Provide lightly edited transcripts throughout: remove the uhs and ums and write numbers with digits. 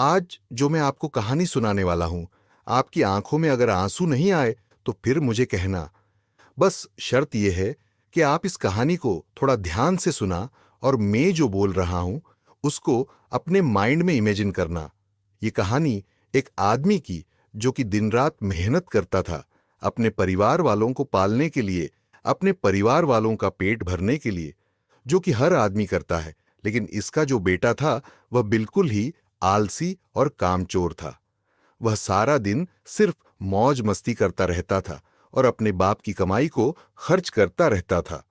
आज जो मैं आपको कहानी सुनाने वाला हूं, आपकी आंखों में अगर आंसू नहीं आए तो फिर मुझे कहना। बस शर्त यह है कि आप इस कहानी को थोड़ा ध्यान से सुना और मैं जो बोल रहा हूं उसको अपने माइंड में इमेजिन करना। ये कहानी एक आदमी की जो कि दिन रात मेहनत करता था अपने परिवार वालों को पालने के लिए, अपने परिवार वालों का पेट भरने के लिए, जो कि हर आदमी करता है। लेकिन इसका जो बेटा था वह बिल्कुल ही आलसी और कामचोर था। वह सारा दिन सिर्फ मौज मस्ती करता रहता था और अपने बाप की कमाई को खर्च करता रहता था।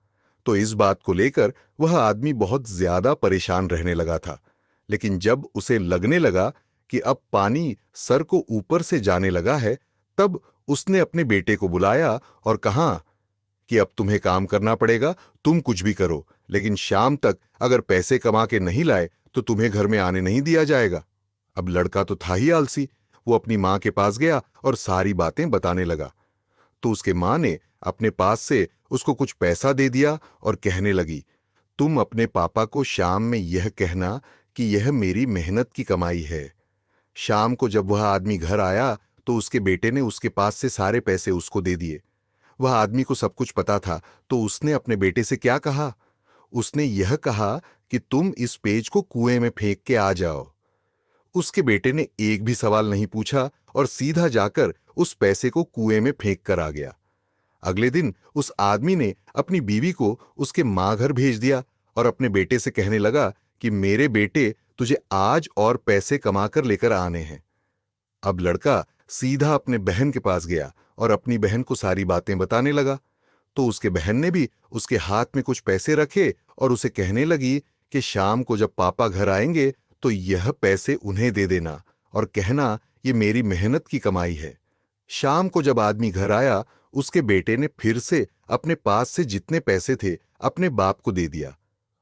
तो इस बात को लेकर वह आदमी बहुत ज्यादा परेशान रहने लगा था। लेकिन जब उसे लगने लगा कि अब पानी सर को ऊपर से जाने लगा है, तब उसने अपने बेटे को बुलाया और कहा कि अब तुम्हें काम करना पड़ेगा, तुम कुछ भी करो, लेकिन शाम तक अगर पैसे कमा के नहीं लाए तो तुम्हें घर में आने नहीं दिया जाएगा। अब लड़का तो था ही आलसी। वो अपनी मां के पास गया और सारी बातें बताने लगा। तो उसके मां ने अपने पास से उसको कुछ पैसा दे दिया और कहने लगी, तुम अपने पापा को शाम में यह कहना कि यह मेरी मेहनत की कमाई है। शाम को जब वह आदमी घर आया तो उसके बेटे ने उसके पास से सारे पैसे उसको दे दिए। वह आदमी को सब कुछ पता था, तो उसने अपने बेटे से क्या कहा? उसने यह कहा कि तुम इस पेज को कुएं में फेंक के आ जाओ। उसके बेटे ने एक भी सवाल नहीं पूछा और सीधा जाकर उस पैसे को कुएं में फेंक कर आ गया। अगले दिन उस आदमी ने अपनी बीवी को उसके मां घर भेज दिया और अपने बेटे से कहने लगा कि मेरे बेटे, तुझे आज और पैसे कमाकर लेकर आने हैं। अब लड़का सीधा अपने बहन के पास गया और अपनी बहन को सारी बातें बताने लगा। तो उसके बहन ने भी उसके हाथ में कुछ पैसे रखे और उसे कहने लगी कि शाम को जब पापा घर आएंगे तो यह पैसे उन्हें दे देना और कहना ये मेरी मेहनत की कमाई है। शाम को जब आदमी घर आया, उसके बेटे ने फिर से अपने पास से जितने पैसे थे अपने बाप को दे दिया।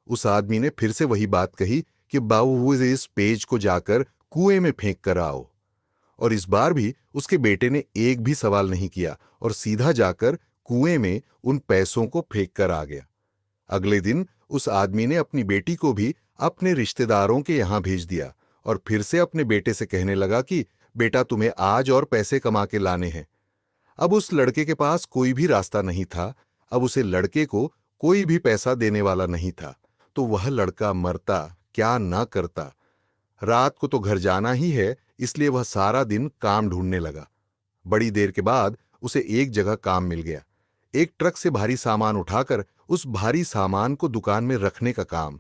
उस आदमी ने फिर से वही बात कही कि बाबू इस पेज को जाकर कुएं में फेंक कर आओ। और इस बार भी उसके बेटे ने एक भी सवाल नहीं किया और सीधा जाकर कुएं में उन पैसों को फेंक कर आ गया। अगले दिन उस आदमी ने अपनी बेटी को भी अपने रिश्तेदारों के यहां भेज दिया और फिर से अपने बेटे से कहने लगा कि बेटा, तुम्हें आज और पैसे कमा के लाने हैं। अब उस लड़के के पास कोई भी रास्ता नहीं था। अब उसे लड़के को कोई भी पैसा देने वाला नहीं था। तो वह लड़का मरता क्या ना करता। रात को तो घर जाना ही है, इसलिए वह सारा दिन काम ढूंढने लगा। बड़ी देर के बाद उसे एक जगह काम मिल गया। एक ट्रक से भारी सामान उठाकर उस भारी सामान को दुकान में रखने का काम।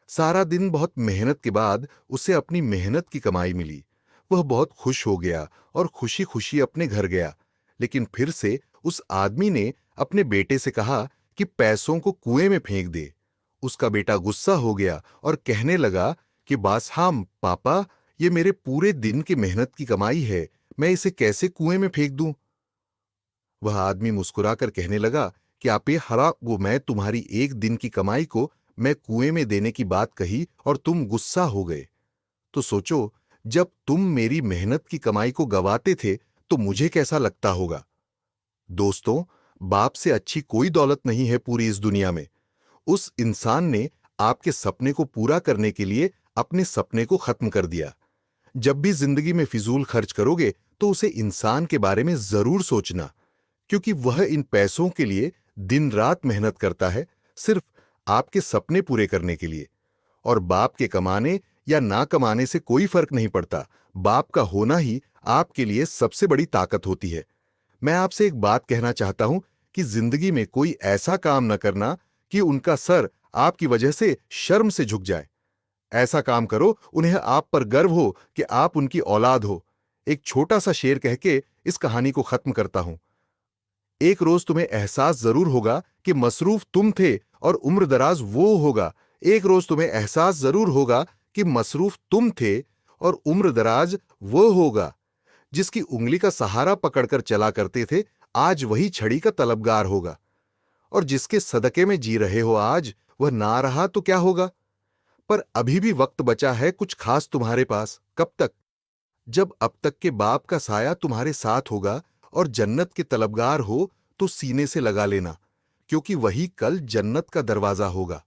सारा दिन बहुत मेहनत के बाद उसे अपनी मेहनत की कमाई मिली। वह बहुत खुश हो गया और खुशी खुशी अपने घर गया। लेकिन फिर से उस आदमी ने अपने बेटे से कहा कि पैसों को कुएं में फेंक दे। उसका बेटा गुस्सा हो गया और कहने लगा कि बस हम पापा, ये मेरे पूरे दिन की मेहनत की कमाई है, मैं इसे कैसे कुएं में फेंक दूं? वह आदमी मुस्कुराकर कहने लगा कि आप ये हरा वो मैं तुम्हारी एक दिन की कमाई को मैं कुएं में देने की बात कही और तुम गुस्सा हो गए। तो सोचो, जब तुम मेरी मेहनत की कमाई को गवाते थे तो मुझे कैसा लगता होगा। दोस्तों, बाप से अच्छी कोई दौलत नहीं है पूरी इस दुनिया में। उस इंसान ने आपके सपने को पूरा करने के लिए अपने सपने को खत्म कर दिया। जब भी जिंदगी में फिजूल खर्च करोगे तो उसे इंसान के बारे में जरूर सोचना, क्योंकि वह इन पैसों के लिए दिन रात मेहनत करता है, सिर्फ आपके सपने पूरे करने के लिए। और बाप के कमाने या ना कमाने से कोई फर्क नहीं पड़ता। बाप का होना ही आपके लिए सबसे बड़ी ताकत होती है। मैं आपसे एक बात कहना चाहता हूं कि जिंदगी में कोई ऐसा काम न करना कि उनका सर आपकी वजह से शर्म से झुक जाए। ऐसा काम करो उन्हें आप पर गर्व हो कि आप उनकी औलाद हो। एक छोटा सा शेर कह के इस कहानी को खत्म करता हूं। एक रोज तुम्हें एहसास जरूर होगा कि मसरूफ तुम थे और उम्र दराज वो होगा। एक रोज तुम्हें एहसास जरूर होगा कि मसरूफ तुम थे और उम्र दराज वो होगा। जिसकी उंगली का सहारा पकड़कर चला करते थे, आज वही छड़ी का तलबगार होगा। और जिसके सदके में जी रहे हो आज, वह ना रहा तो क्या होगा। पर अभी भी वक्त बचा है कुछ खास तुम्हारे पास। कब तक? जब अब तक के बाप का साया तुम्हारे साथ होगा और जन्नत के तलबगार हो तो सीने से लगा लेना, क्योंकि वही कल जन्नत का दरवाजा होगा।